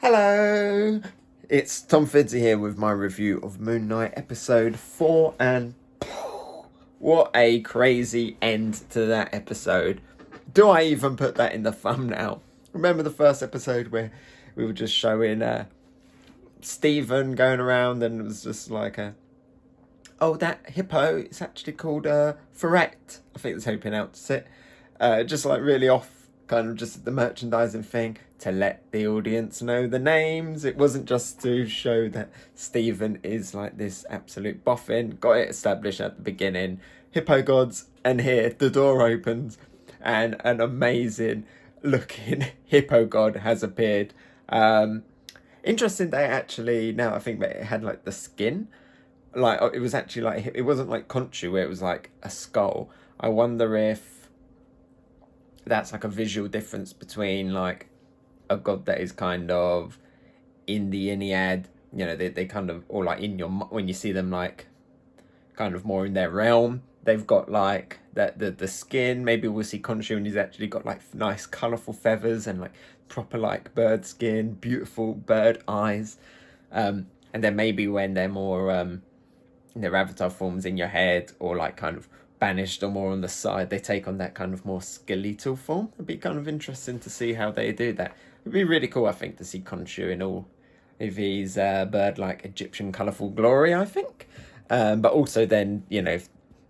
Hello! It's Tom Fiddzy here with my review of Moon Knight episode 4, and what a crazy end to that episode. Do I even put that in the thumbnail? Remember the first episode where we were just showing Stephen going around and it was just like oh, that hippo, it's actually called Taweret. I think that's how you pronounce it. Just like really off, kind of just the merchandising thing to let the audience know the names. It wasn't just to show that Stephen is like this absolute boffin. Got it established at the beginning. Hippo gods, and here the door opens and an amazing looking hippo god has appeared. Interesting they actually, now I think that it had like the skin. Like it was actually like, it wasn't like Khonshu where it was like a skull. I wonder if that's like a visual difference between like a god that is kind of in the Ennead, you know, they kind of, or like in your, when you see them like kind of more in their realm, they've got like that the skin. Maybe we'll see Khonshu and he's actually got like nice colourful feathers and like proper like bird skin, beautiful bird eyes. And then maybe when they're more their avatar forms in your head or like kind of banished or more on the side, they take on that kind of more skeletal form. It'd be kind of interesting to see how they do that. It'd be really cool, I think, to see Khonshu in all of his bird-like Egyptian colourful glory, I think. But also then, you know,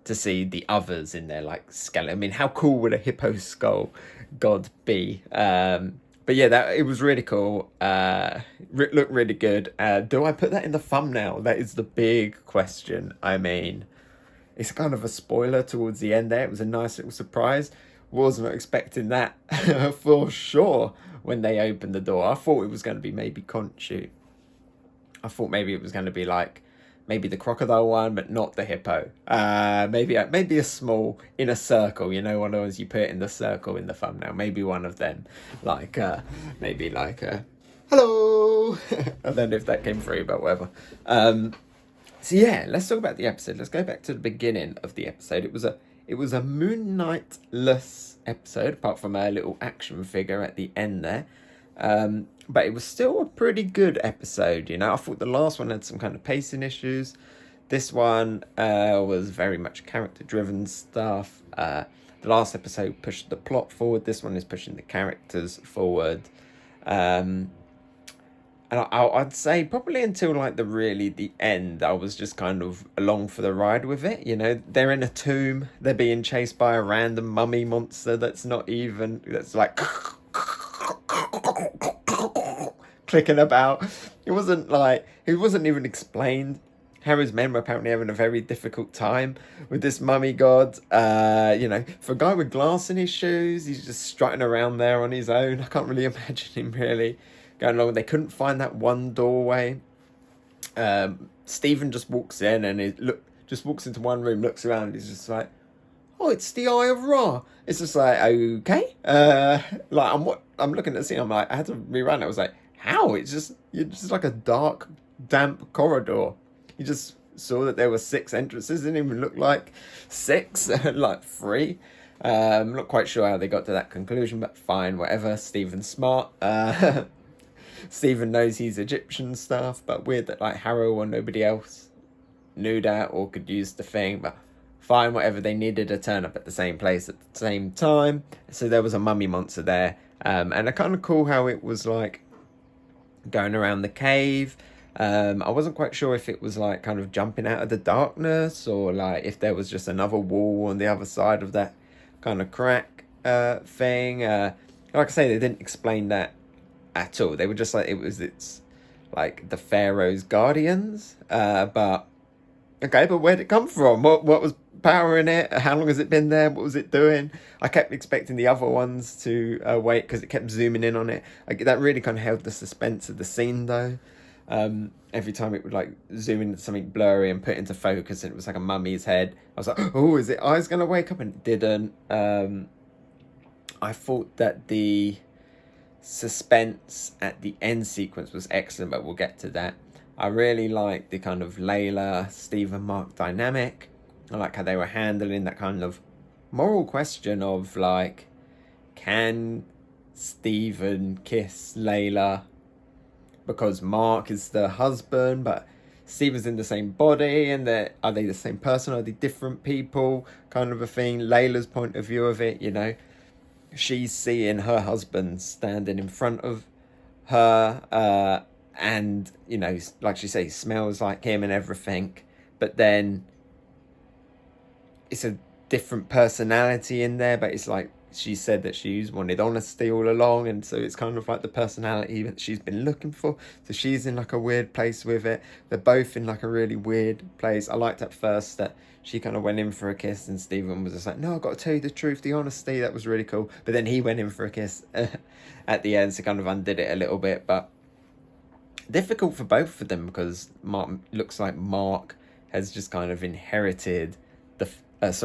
to see the others in their like skeleton. I mean, how cool would a hippo skull god be? But yeah, it was really cool. Looked really good. Do I put that in the thumbnail? That is the big question. I mean, it's kind of a spoiler towards the end there. It was a nice little surprise. Wasn't expecting that for sure when they opened the door. I thought it was going to be maybe Khonshu. I thought maybe it was going to be like maybe the crocodile one, but not the hippo. Maybe a small in a circle, you know, one of those you put in the circle in the thumbnail. Maybe one of them, like maybe like hello. I don't know if that came through, but whatever. So yeah, let's talk about the episode. Let's go back to the beginning of the episode. It was a Moon Knight-less episode, apart from a little action figure at the end there. But it was still a pretty good episode, you know. I thought the last one had some kind of pacing issues. This one was very much character-driven stuff. The last episode pushed the plot forward. This one is pushing the characters forward. And I'd say probably until like the end, I was just kind of along for the ride with it. You know, they're in a tomb. They're being chased by a random mummy monster that's like clicking about. It wasn't even explained. Harrow's men were apparently having a very difficult time with this mummy god. You know, for a guy with glass in his shoes, he's just strutting around there on his own. I can't really imagine him really going along. They couldn't find that one doorway. Stephen just walks in and just walks into one room, looks around, he's just like, oh, it's the Eye of Ra. It's just like, okay. Like I'm looking at the scene, I'm like, I had to rerun it. I was like, how? You're just like a dark, damp corridor. You just saw that there were 6 entrances. It didn't even look like 6, like 3. Not quite sure how they got to that conclusion, but fine, whatever. Stephen's smart. Stephen knows he's Egyptian stuff, but weird that like Harrow or nobody else knew that or could use the thing, but fine, whatever. They needed to turn up at the same place at the same time, so there was a mummy monster there. And I kind of cool how it was like going around the cave. I wasn't quite sure if it was like kind of jumping out of the darkness or like if there was just another wall on the other side of that kind of crack thing. Like I say, they didn't explain that at all. They were just like, it's like the Pharaoh's guardians. But okay, but where'd it come from? What was powering it? How long has it been there? What was it doing? I kept expecting the other ones to wait because it kept zooming in on it. That really kind of held the suspense of the scene though. Every time it would like zoom into something blurry and put into focus and it was like a mummy's head, I was like, oh, is it eyes gonna wake up? And it didn't. I thought that the suspense at the end sequence was excellent, but we'll get to that. I really like the kind of Layla, Stephen Mark dynamic. I like how they were handling that kind of moral question of like, can Stephen kiss Layla because Mark is the husband, but Stephen's in the same body, and are they the same person? Are they different people? Kind of a thing. Layla's point of view of it, you know, she's seeing her husband standing in front of her, and, you know, like she says, smells like him and everything, but then it's a different personality in there, but it's like she said that she's wanted honesty all along, and so it's kind of like the personality that she's been looking for. So she's in like a weird place with it. They're both in like a really weird place. I liked at first that she kind of went in for a kiss and Stephen was just like, no, I've got to tell you the truth, the honesty. That was really cool. But then he went in for a kiss at the end, so kind of undid it a little bit. But difficult for both of them, because looks like Mark has just kind of inherited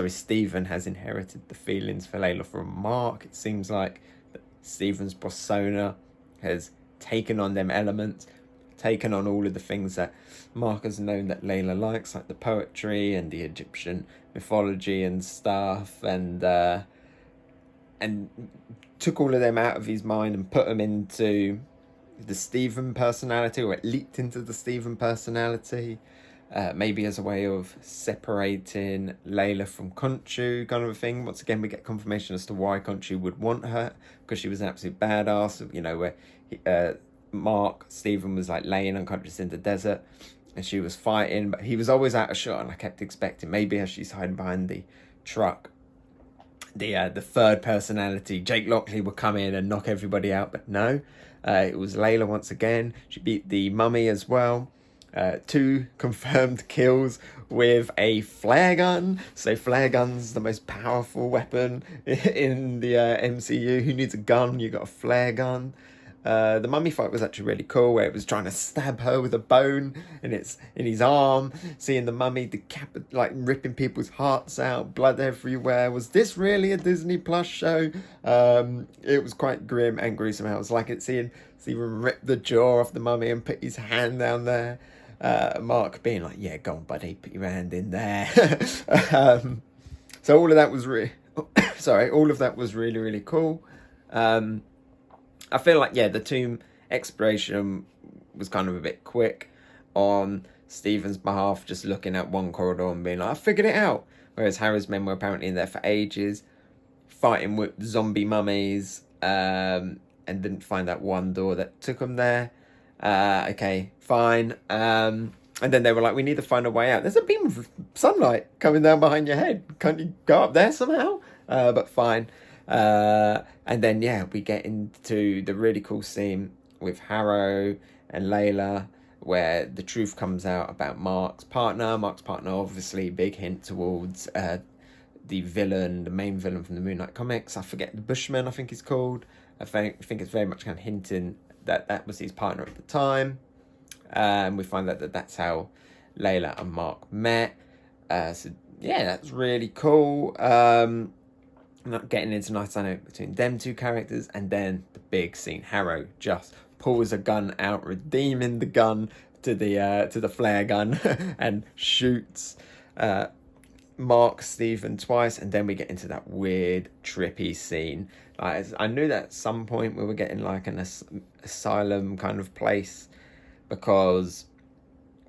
Stephen has inherited the feelings for Layla from Mark. It seems like Stephen's persona has taken on them elements, taken on all of the things that Mark has known that Layla likes, like the poetry and the Egyptian mythology and stuff, and took all of them out of his mind and put them into the Stephen personality, or it leaked into the Stephen personality. Maybe as a way of separating Layla from Khonshu, kind of a thing. Once again, we get confirmation as to why Khonshu would want her, because she was an absolute badass, you know, where Stephen was like laying unconscious in the desert and she was fighting, but he was always out of shot, and I kept expecting maybe as she's hiding behind the truck, the third personality, Jake Lockley, would come in and knock everybody out, but no, it was Layla once again. She beat the mummy as well. 2 confirmed kills with a flare gun. So flare gun's the most powerful weapon in the MCU. Who needs a gun? You got a flare gun. The mummy fight was actually really cool, where it was trying to stab her with a bone and it's in his arm, seeing the mummy like ripping people's hearts out, blood everywhere. Was this really a Disney Plus show? It was quite grim and gruesome. I was like seeing Stephen rip the jaw off the mummy and put his hand down there. Mark being like, yeah, go on buddy, put your hand in there. So all of that was really really cool. I feel like, yeah, the tomb exploration was kind of a bit quick on Stephen's behalf, just looking at one corridor and being like, I figured it out. Whereas Harrow's men were apparently in there for ages, fighting with zombie mummies, and didn't find that one door that took them there. Okay, fine. And then they were like, we need to find a way out. There's a beam of sunlight coming down behind your head. Can't you go up there somehow? But fine. And then, yeah, we get into the really cool scene with Harrow and Layla, where the truth comes out about Mark's partner. Mark's partner, obviously, big hint towards the main villain from the Moon Knight comics. I forget, the Bushman, I think he's called. I think it's very much kind of hinting that was his partner at the time. We find out that that's how Layla and Mark met. So, yeah, that's really cool. Not getting into nice dynamic between them two characters, and then the big scene. Harrow just pulls a gun out, redeeming the gun to the flare gun, and shoots Mark Stephen twice, and then we get into that weird trippy scene. Like, I knew that at some point we were getting like an asylum kind of place, because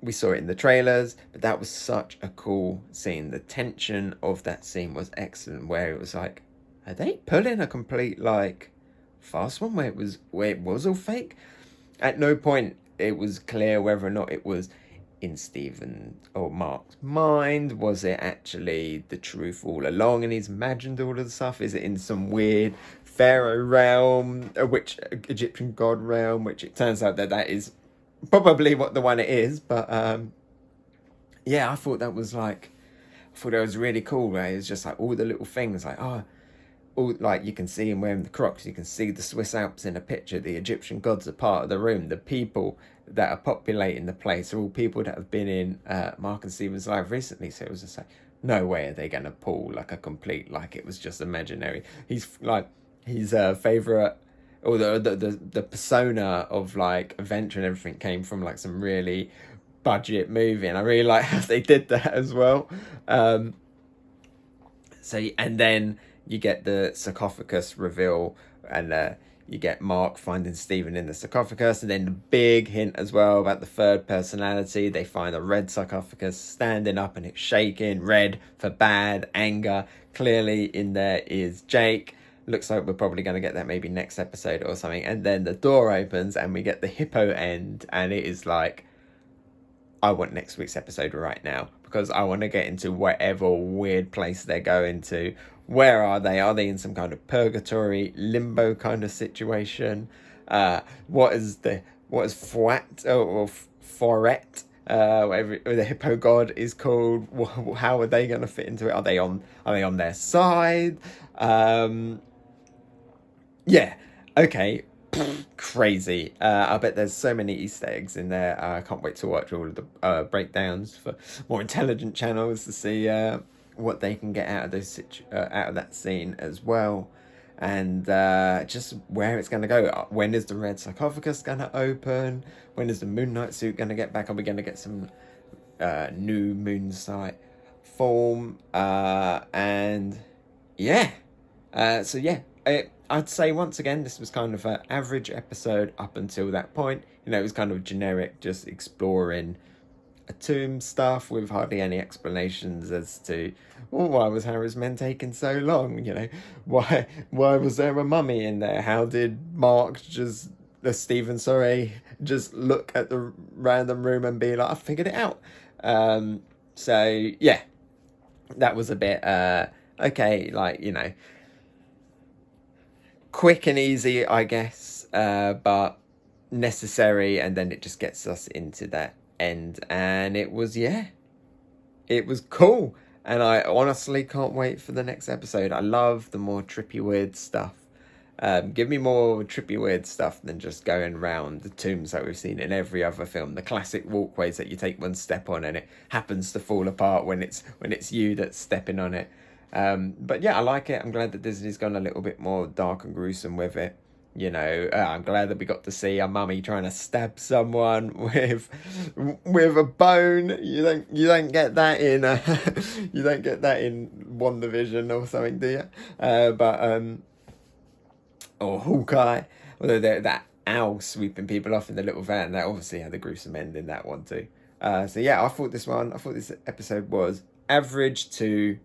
we saw it in the trailers, but that was such a cool scene. The tension of that scene was excellent, where it was like, are they pulling a complete like fast one where it was all fake? At no point it was clear whether or not it was in Stephen or Mark's mind. Was it actually the truth all along and he's imagined all of the stuff? Is it in some weird pharaoh realm, which Egyptian god realm, which it turns out that is probably what the one it is. But yeah, I thought that was really cool, right? It's just like all the little things, like all, like, you can see him wearing the Crocs, you can see the Swiss Alps in a picture, the Egyptian gods are part of the room, the people that are populating the place are all people that have been in Mark and Stephen's life recently. So it was just like, no way are they going to pull like a complete, like it was just imaginary. He's like, his favourite, or the persona of like adventure and everything came from like some really budget movie, and I really like how they did that as well. So, and then you get the sarcophagus reveal, and You get Mark finding Stephen in the sarcophagus, and then the big hint as well about the third personality. They find a red sarcophagus standing up and it's shaking, red for bad, anger. Clearly in there is Jake. Looks like we're probably going to get that maybe next episode or something. And then the door opens and we get the hippo end, and it is like, I want next week's episode right now, because I want to get into whatever weird place they're going to. Where are they? Are they in some kind of purgatory, limbo kind of situation? What is Fouat or Taweret, whatever the hippo god is called? How are they going to fit into it? Are they on their side? Yeah. Okay. Crazy. I bet there's so many Easter eggs in there. I can't wait to watch all of the breakdowns for more intelligent channels to see what they can get out of those out of that scene as well, and just where it's going to go. When is the red sarcophagus going to open? When is the Moon Knight suit going to get back? Are we going to get some new moon sight form? And yeah, so yeah. I'd say once again, this was kind of an average episode up until that point. You know, it was kind of generic, just exploring a tomb stuff with hardly any explanations as to, well, why was Harrow's men taking so long? You know, why was there a mummy in there? How did Mark Stephen, just look at the random room and be like, I figured it out. So yeah, that was a bit okay, like, you know, quick and easy, I guess, but necessary, and then it just gets us into that end, and it was cool, and I honestly can't wait for the next episode. I love the more trippy weird stuff. Give me more trippy weird stuff than just going around the tombs that we've seen in every other film, the classic walkways that you take one step on and it happens to fall apart when it's you that's stepping on it. But yeah, I like it. I'm glad that Disney's gone a little bit more dark and gruesome with it. You know, I'm glad that we got to see a mummy trying to stab someone with a bone. You don't get that in you don't get that in WandaVision or something, do you? Or Hawkeye. Although that owl sweeping people off in the little van, that obviously had a gruesome end in that one too. So yeah, I thought this episode was average to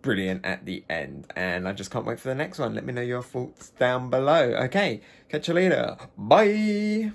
brilliant at the end, and I just can't wait for the next one. Let me know your thoughts down below. Okay, catch you later. Bye.